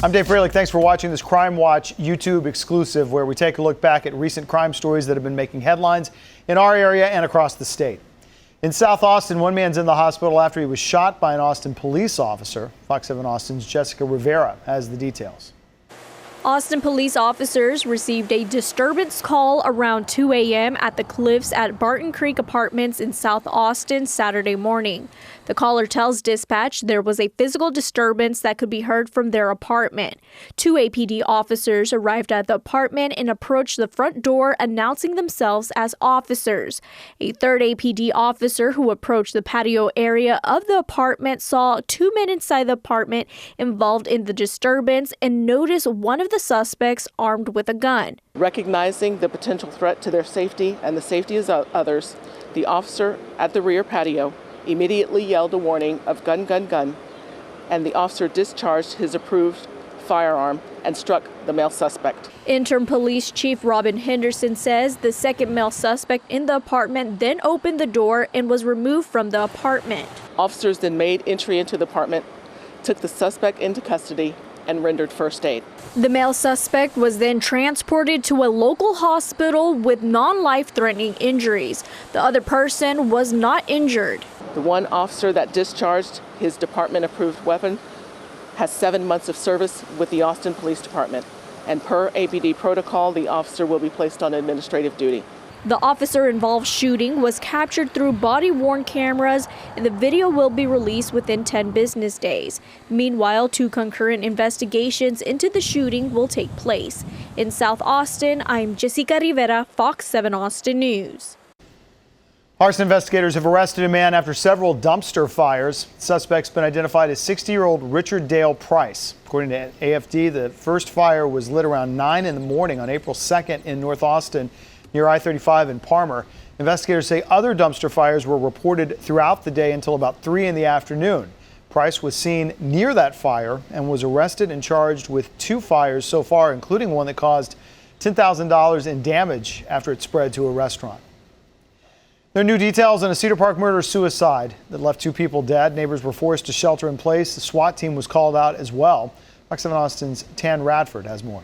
I'm Dave Froehlich. Thanks for watching this CrimeWatch YouTube exclusive where we take a look back at recent crime stories that have been making headlines in our area and across the state. In South Austin, one man's in the hospital after he was shot by an Austin police officer. Fox 7 Austin's Jessica Rivera has the details. Austin police officers received a disturbance call around 2 a.m. at the Cliffs at Barton Creek Apartments in South Austin Saturday morning. The caller tells dispatch there was a physical disturbance that could be heard from their apartment. Two APD officers arrived at the apartment and approached the front door, announcing themselves as officers. A third APD officer who approached the patio area of the apartment saw two men inside the apartment involved in the disturbance and noticed one of the suspects armed with a gun. Recognizing the potential threat to their safety and the safety of others, the officer at the rear patio immediately yelled a warning of gun, gun, gun, and the officer discharged his approved firearm and struck the male suspect. Interim Police Chief Robin Henderson says the second male suspect in the apartment then opened the door and was removed from the apartment. Officers then made entry into the apartment, took the suspect into custody, and rendered first aid. The male suspect was then transported to a local hospital with non-life-threatening injuries. The other person was not injured. The one officer that discharged his department-approved weapon has 7 months of service with the Austin Police Department, and per APD protocol, the officer will be placed on administrative duty. The officer-involved shooting was captured through body-worn cameras, and the video will be released within 10 business days. Meanwhile, two concurrent investigations into the shooting will take place. In South Austin, I'm Jessica Rivera, Fox 7 Austin News. Arson investigators have arrested a man after several dumpster fires. The suspect's been identified as 60-year-old Richard Dale Price. According to AFD, the first fire was lit around 9 in the morning on April 2nd in North Austin, near I-35 in Palmer. Investigators say other dumpster fires were reported throughout the day until about 3 in the afternoon. Price was seen near that fire and was arrested and charged with 2 fires so far, including one that caused $10,000 in damage after it spread to a restaurant. There are new details on a Cedar Park murder-suicide that left 2 people dead. Neighbors were forced to shelter in place. The SWAT team was called out as well. Fox 7 Austin's Tan Radford has more.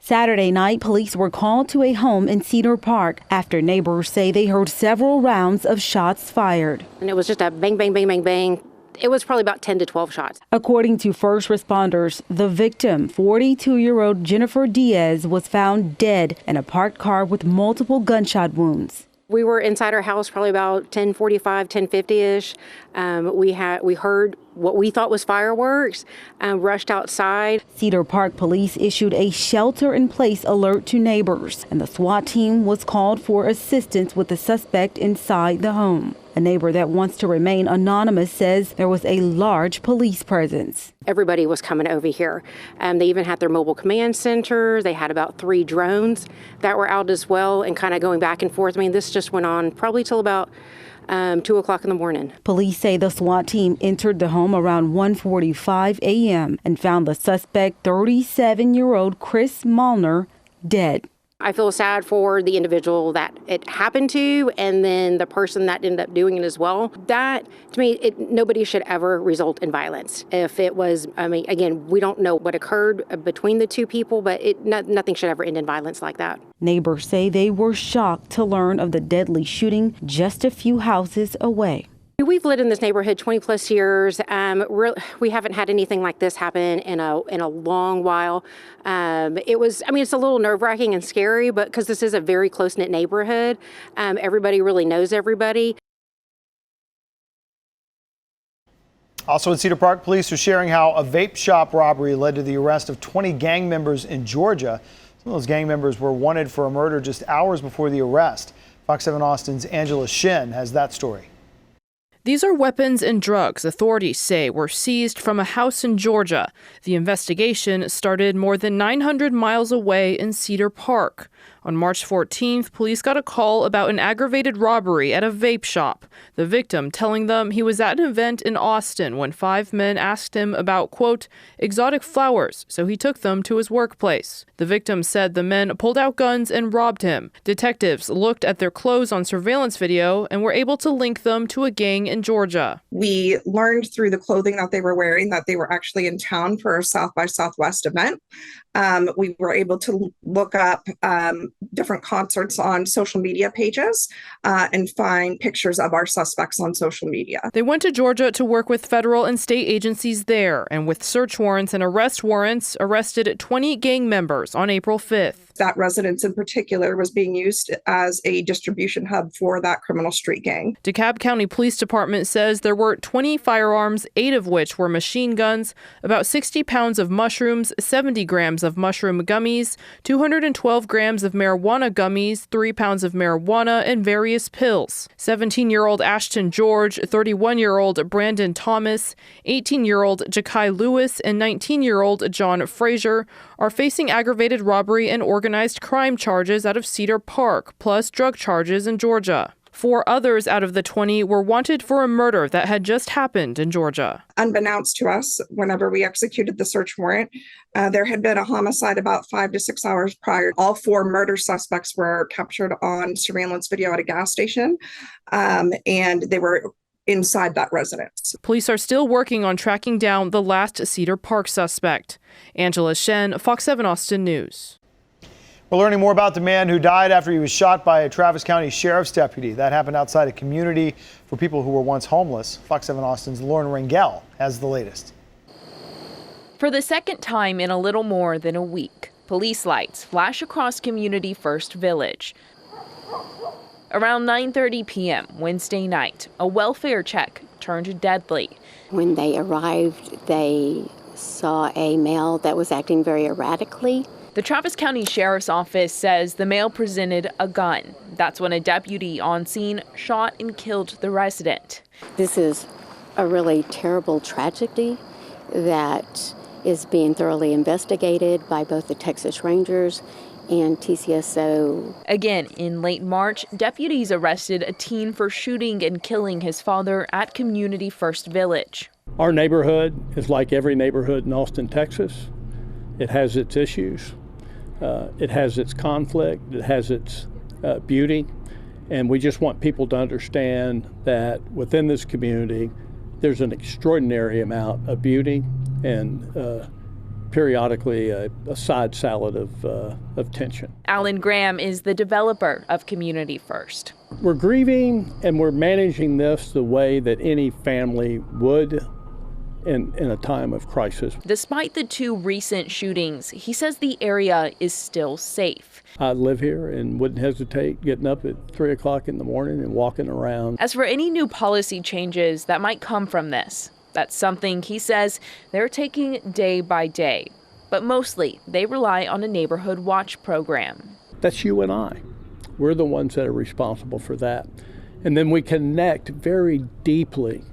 Saturday night, police were called to a home in Cedar Park after neighbors say they heard several rounds of shots fired. And it was just a bang, bang, bang, bang, bang. It was probably about 10 to 12 shots. According to first responders, the victim, 42-year-old Jennifer Diaz, was found dead in a parked car with multiple gunshot wounds. We were inside our house probably about 10:45, 10:50-ish. We heard what we thought was fireworks, rushed outside. Cedar Park police issued a shelter-in-place alert to neighbors, and the SWAT team was called for assistance with the suspect inside the home. A neighbor that wants to remain anonymous says there was a large police presence. Everybody was coming over here. They even had their mobile command center. They had about 3 drones that were out as well and kind of going back and forth. I mean, this just went on probably till about 2 o'clock in the morning. Police say the SWAT team entered the home around 1:45 a.m. and found the suspect, 37-year-old Chris Malner, dead. I feel sad for the individual that it happened to and then the person that ended up doing it as well. That, to me, nobody should ever result in violence. If it was, I mean, again, we don't know what occurred between the 2 people, but nothing should ever end in violence like that. Neighbors say they were shocked to learn of the deadly shooting just a few houses away. We've lived in this neighborhood 20 plus years. We haven't had anything like this happen in a long while. It's a little nerve-wracking and scary, but because this is a very close-knit neighborhood, everybody really knows everybody. Also in Cedar Park, police are sharing how a vape shop robbery led to the arrest of 20 gang members in Georgia. Some of those gang members were wanted for a murder just hours before the arrest. Fox 7 Austin's Angela Shin has that story. These are weapons and drugs authorities say were seized from a house in Georgia. The investigation started more than 900 miles away in Cedar Park. On March 14th, police got a call about an aggravated robbery at a vape shop. The victim telling them he was at an event in Austin when 5 men asked him about, quote, exotic flowers, so he took them to his workplace. The victim said the men pulled out guns and robbed him. Detectives looked at their clothes on surveillance video and were able to link them to a gang in Georgia. We learned through the clothing that they were wearing that they were actually in town for a South by Southwest event. We were able to look up different concerts on social media pages and find pictures of our suspects on social media. They went to Georgia to work with federal and state agencies there, and with search warrants and arrest warrants, arrested 20 gang members on April 5th. That residence in particular was being used as a distribution hub for that criminal street gang. DeKalb County Police Department says there were 20 firearms, 8 of which were machine guns, about 60 pounds of mushrooms, 70 grams of mushroom gummies, 212 grams of marijuana gummies, 3 pounds of marijuana, and various pills. 17-year-old Ashton George, 31-year-old Brandon Thomas, 18-year-old Ja'Kai Lewis, and 19-year-old John Frazier are facing aggravated robbery and organized crime charges out of Cedar Park, plus drug charges in Georgia. 4 others out of the 20 were wanted for a murder that had just happened in Georgia. Unbeknownst to us, whenever we executed the search warrant, there had been a homicide about 5 to 6 hours prior. All 4 murder suspects were captured on surveillance video at a gas station, and they were inside that residence. Police are still working on tracking down the last Cedar Park suspect. Angela Shen, Fox 7 Austin News. We're learning more about the man who died after he was shot by a Travis County Sheriff's deputy. That happened outside a community for people who were once homeless. Fox 7 Austin's Lauren Rangel has the latest. For the second time in a little more than a week, police lights flash across Community First Village. Around 9:30 p.m. Wednesday night, a welfare check turned deadly. When they arrived, they saw a male that was acting very erratically. The Travis County Sheriff's Office says the male presented a gun. That's when a deputy on scene shot and killed the resident. This is a really terrible tragedy that is being thoroughly investigated by both the Texas Rangers and TCSO. Again, in late March, deputies arrested a teen for shooting and killing his father at Community First Village. Our neighborhood is like every neighborhood in Austin, Texas. It has its issues. It has its conflict. It has its beauty. And we just want people to understand that within this community, there's an extraordinary amount of beauty and periodically a side salad of tension. Alan Graham is the developer of Community First. We're grieving and we're managing this the way that any family would in a time of crisis. Despite the 2 recent shootings, he says the area is still safe. I live here and wouldn't hesitate getting up at 3 o'clock in the morning and walking around. As for any new policy changes that might come from this, that's something he says they're taking day by day. But mostly, they rely on a neighborhood watch program. That's you and I. We're the ones that are responsible for that. And then we connect very deeply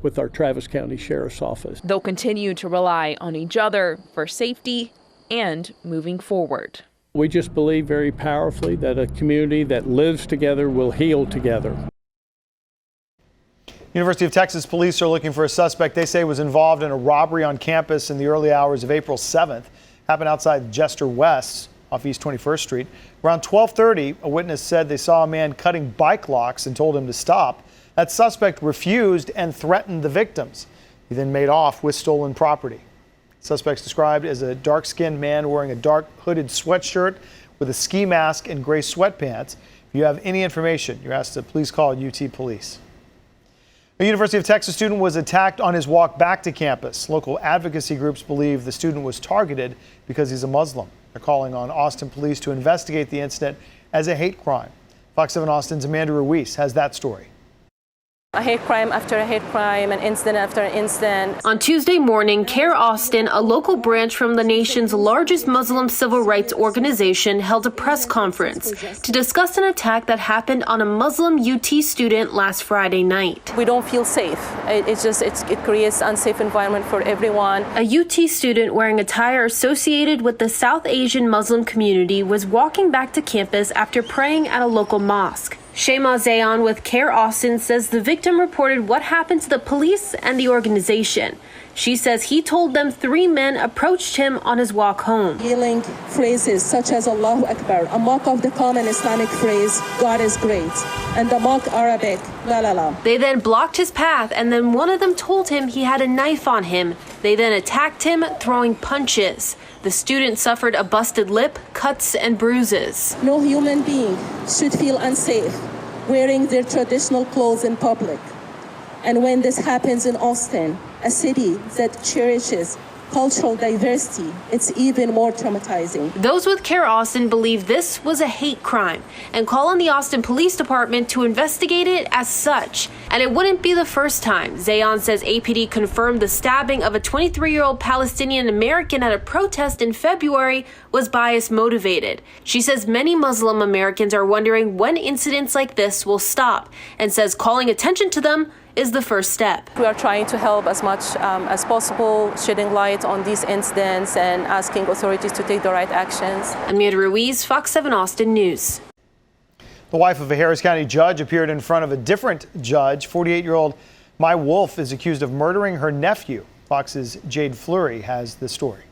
with our Travis County Sheriff's Office. They'll continue to rely on each other for safety and moving forward. We just believe very powerfully that a community that lives together will heal together. University of Texas police are looking for a suspect they say was involved in a robbery on campus in the early hours of April 7th. Happened outside Jester West off East 21st Street. Around 12:30, a witness said they saw a man cutting bike locks and told him to stop. That suspect refused and threatened the victims. He then made off with stolen property. Suspect's described as a dark-skinned man wearing a dark hooded sweatshirt with a ski mask and gray sweatpants. If you have any information, you're asked to please call UT Police. A University of Texas student was attacked on his walk back to campus. Local advocacy groups believe the student was targeted because he's a Muslim. They're calling on Austin police to investigate the incident as a hate crime. Fox 7 Austin's Amanda Ruiz has that story. A hate crime after a hate crime, an incident after an incident. On Tuesday morning, CARE Austin, a local branch from the nation's largest Muslim civil rights organization, held a press conference to discuss an attack that happened on a Muslim UT student last Friday night. We don't feel safe. It creates an unsafe environment for everyone. A UT student wearing attire associated with the South Asian Muslim community was walking back to campus after praying at a local mosque. Shema Zayan with CARE Austin says the victim reported what happened to the police and the organization. She says he told them 3 men approached him on his walk home. Yelling phrases such as Allahu Akbar, a mock of the common Islamic phrase, God is great, and the mock Arabic, la la la. They then blocked his path, and then one of them told him he had a knife on him. They then attacked him, throwing punches. The student suffered a busted lip, cuts, and bruises. No human being should feel unsafe wearing their traditional clothes in public. And when this happens in Austin, a city that cherishes cultural diversity, it's even more traumatizing. Those with CARE Austin believe this was a hate crime and call on the Austin Police Department to investigate it as such. And it wouldn't be the first time. Zayan says APD confirmed the stabbing of a 23-year-old Palestinian American at a protest in February was bias motivated. She says many Muslim Americans are wondering when incidents like this will stop and says calling attention to them is the first step. We are trying to help as much as possible, shedding light on these incidents and asking authorities to take the right actions. Amir Ruiz, Fox 7 Austin News. The wife of a Harris County judge appeared in front of a different judge. 48-year-old Mai Wolf is accused of murdering her nephew. Fox's Jade Fleury has the story.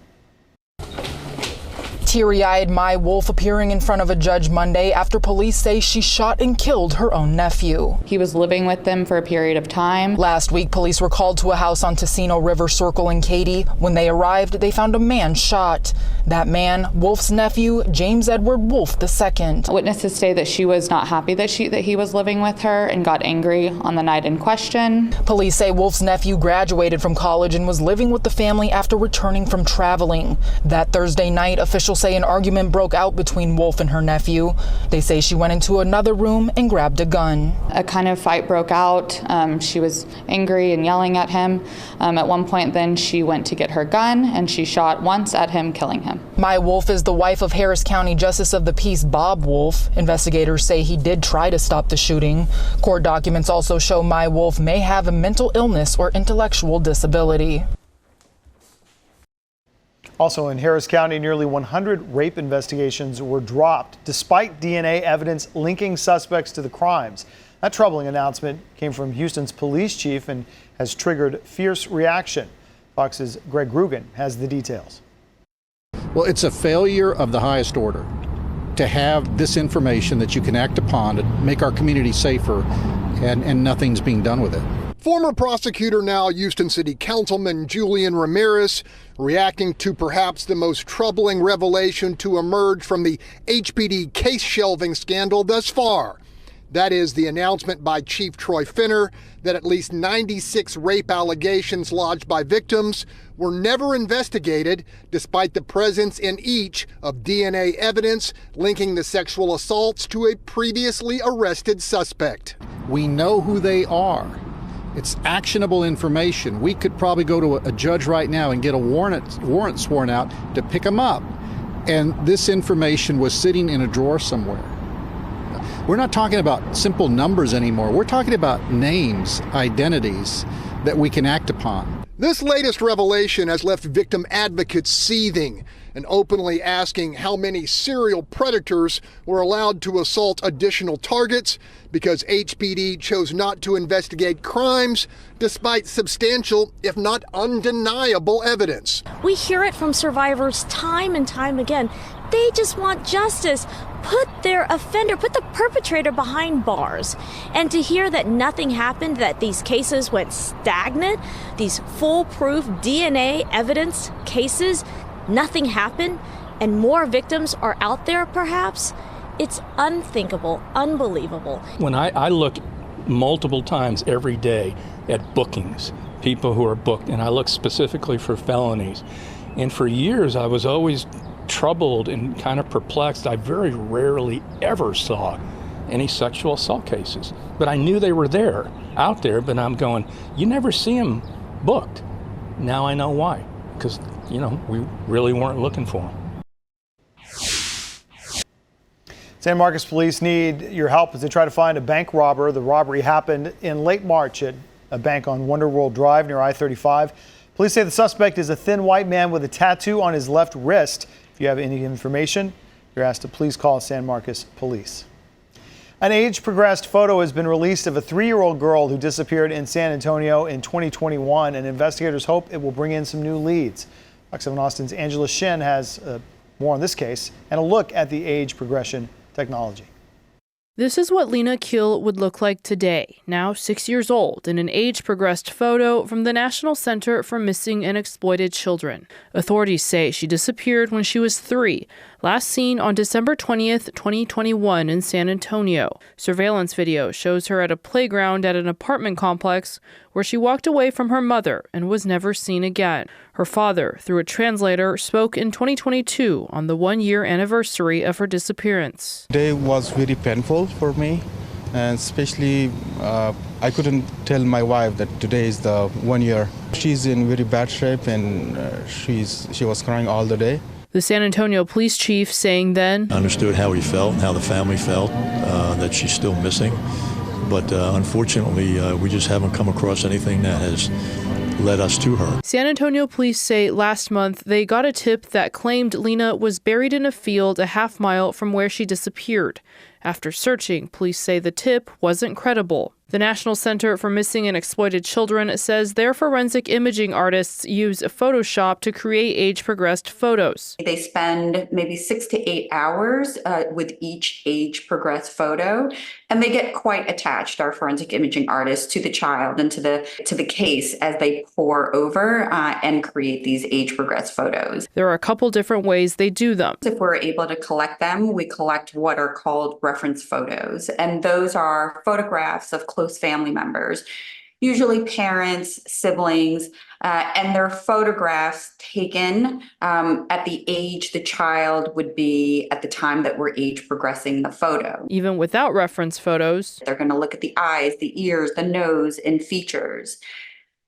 Teary-eyed Mai Wolf appearing in front of a judge Monday after police say she shot and killed her own nephew. He was living with them for a period of time. Last week, police were called to a house on Tocino River Circle in Katy. When they arrived, they found a man shot. That man, Wolf's nephew, James Edward Wolf II. Witnesses say that she was not happy that he was living with her and got angry on the night in question. Police say Wolf's nephew graduated from college and was living with the family after returning from traveling. That Thursday night, officials say an argument broke out between Wolf and her nephew. They say she went into another room and grabbed a gun. A kind of fight broke out. She was angry and yelling at him. At one point then she went to get her gun and she shot once at him, killing him. Mai Wolf is the wife of Harris County Justice of the Peace Bob Wolf. Investigators say he did try to stop the shooting. Court documents also show Mai Wolf may have a mental illness or intellectual disability. Also in Harris County, nearly 100 rape investigations were dropped despite DNA evidence linking suspects to the crimes. That troubling announcement came from Houston's police chief and has triggered fierce reaction. Fox's Greg Grugan has the details. Well, it's a failure of the highest order to have this information that you can act upon to make our community safer, and nothing's being done with it. Former prosecutor, now Houston City Councilman Julian Ramirez, reacting to perhaps the most troubling revelation to emerge from the HPD case shelving scandal thus far. That is the announcement by Chief Troy Finner that at least 96 rape allegations lodged by victims were never investigated, despite the presence in each of DNA evidence linking the sexual assaults to a previously arrested suspect. We know who they are. It's actionable information. We could probably go to a judge right now and get a warrant sworn out to pick them up. And this information was sitting in a drawer somewhere. We're not talking about simple numbers anymore. We're talking about names, identities that we can act upon. This latest revelation has left victim advocates seething and openly asking how many serial predators were allowed to assault additional targets because HPD chose not to investigate crimes despite substantial, if not undeniable, evidence. We hear it from survivors time and time again. They just want justice. Put their offender, put the perpetrator behind bars. And to hear that nothing happened, that these cases went stagnant, these foolproof DNA evidence cases, nothing happened, and more victims are out there perhaps, it's unthinkable, unbelievable. When I look multiple times every day at bookings, people who are booked, and I look specifically for felonies, and for years I was always troubled and kind of perplexed. I very rarely ever saw any sexual assault cases. But I knew they were there, out there, but I'm going, you never see them booked. Now I know why, because, we really weren't looking for them. San Marcos police need your help as they try to find a bank robber. The robbery happened in late March at a bank on Wonderworld Drive near I-35. Police say the suspect is a thin white man with a tattoo on his left wrist. If you have any information, you're asked to please call San Marcos Police. An age-progressed photo has been released of a 3-year-old girl who disappeared in San Antonio in 2021, and investigators hope it will bring in some new leads. Fox 7 Austin's Angela Shin has more on this case and a look at the age progression technology. This is what Lena Keel would look like today, now 6 years old, in an age-progressed photo from the National Center for Missing and Exploited Children. Authorities say she disappeared when she was 3, last seen on December 20th, 2021 in San Antonio. Surveillance video shows her at a playground at an apartment complex where she walked away from her mother and was never seen again. Her father, through a translator, spoke in 2022 on the 1-year anniversary of her disappearance. Today was very painful for me, and especially I couldn't tell my wife that today is the 1 year. She's in very bad shape, and she was crying all the day. The San Antonio police chief saying then, I understood how he felt, how the family felt, that she's still missing. But unfortunately, we just haven't come across anything that has led us to her. San Antonio police say last month they got a tip that claimed Lena was buried in a field a half-mile from where she disappeared. After searching, police say the tip wasn't credible. The National Center for Missing and Exploited Children says their forensic imaging artists use Photoshop to create age-progressed photos. They spend maybe 6 to 8 hours with each age-progressed photo, and they get quite attached, our forensic imaging artists, to the child and to the case as they pore over and create these age-progressed photos. There are a couple different ways they do them. If we're able to collect them, we collect what are called reference photos, and those are photographs of close family members, usually parents, siblings, and they're photographs taken at the age the child would be at the time that we're age progressing the photo. Even without reference photos, they're going to look at the eyes, the ears, the nose, and features.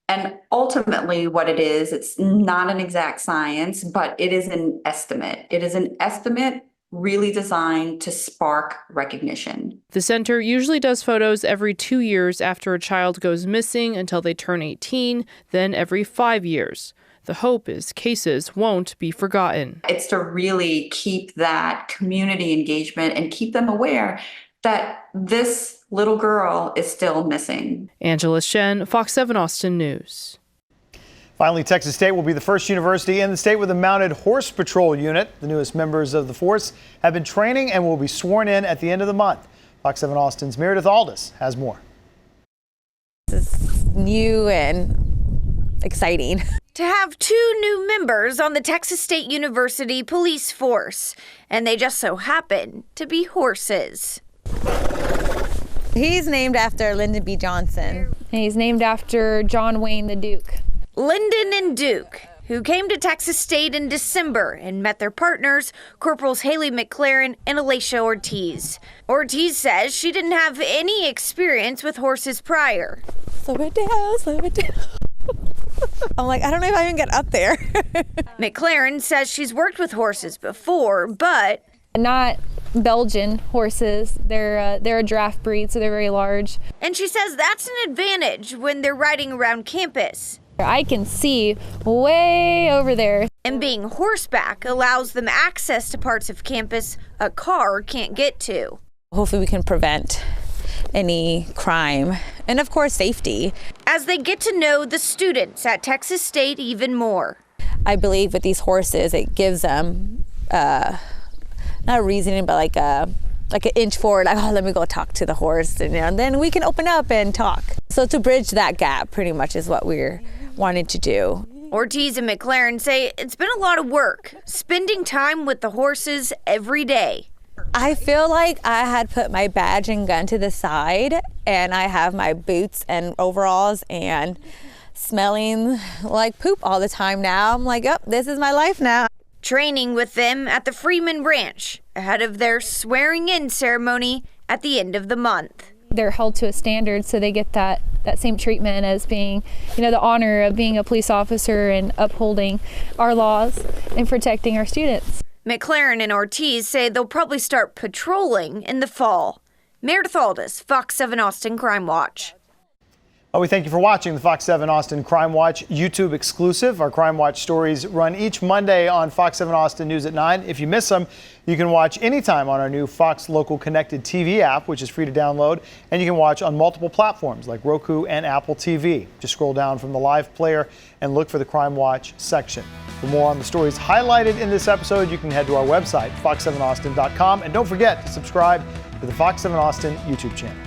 And ultimately what it is, it's not an exact science, but it is an estimate. It is an estimate really designed to spark recognition. The center usually does photos every 2 years after a child goes missing until they turn 18, then every 5 years. The hope is cases won't be forgotten. It's to really keep that community engagement and keep them aware that this little girl is still missing. Angela Shen, Fox 7 Austin News. Finally, Texas State will be the first university in the state with a mounted horse patrol unit. The newest members of the force have been training and will be sworn in at the end of the month. Fox 7 Austin's Meredith Aldis has more. This is new and exciting. To have 2 new members on the Texas State University police force, and they just so happen to be horses. He's named after Lyndon B. Johnson. And he's named after John Wayne the Duke. Lyndon and Duke, who came to Texas State in December and met their partners, Corporals Haley McLaren and Alicia Ortiz. Ortiz says she didn't have any experience with horses prior. Slow it down, slow it down. I'm like, I don't know if I can get up there. McLaren says she's worked with horses before, but not Belgian horses. They're a draft breed, so they're very large. And she says that's an advantage when they're riding around campus. I can see way over there. And being horseback allows them access to parts of campus a car can't get to. Hopefully we can prevent any crime and, of course, safety. As they get to know the students at Texas State even more. I believe with these horses, it gives them not a reasoning, but like an inch forward, like, oh, let me go talk to the horse, and then we can open up and talk. So to bridge that gap pretty much is what we're wanting to do. Ortiz and McLaren say it's been a lot of work, spending time with the horses every day. I feel like I had put my badge and gun to the side, and I have my boots and overalls and smelling like poop all the time now. I'm like, oh, this is my life now. Training with them at the Freeman Ranch ahead of their swearing-in ceremony at the end of the month. They're held to a standard, so they get that same treatment as being, the honor of being a police officer and upholding our laws and protecting our students. McLaren and Ortiz say they'll probably start patrolling in the fall. Meredith Aldis, Fox 7 Austin Crime Watch. We thank you for watching the Fox 7 Austin Crime Watch YouTube exclusive. Our Crime Watch stories run each Monday on Fox 7 Austin News at 9. If you miss them, you can watch anytime on our new Fox Local Connected TV app, which is free to download, and you can watch on multiple platforms like Roku and Apple TV. Just scroll down from the live player and look for the Crime Watch section. For more on the stories highlighted in this episode, you can head to our website, fox7austin.com, and don't forget to subscribe to the Fox 7 Austin YouTube channel.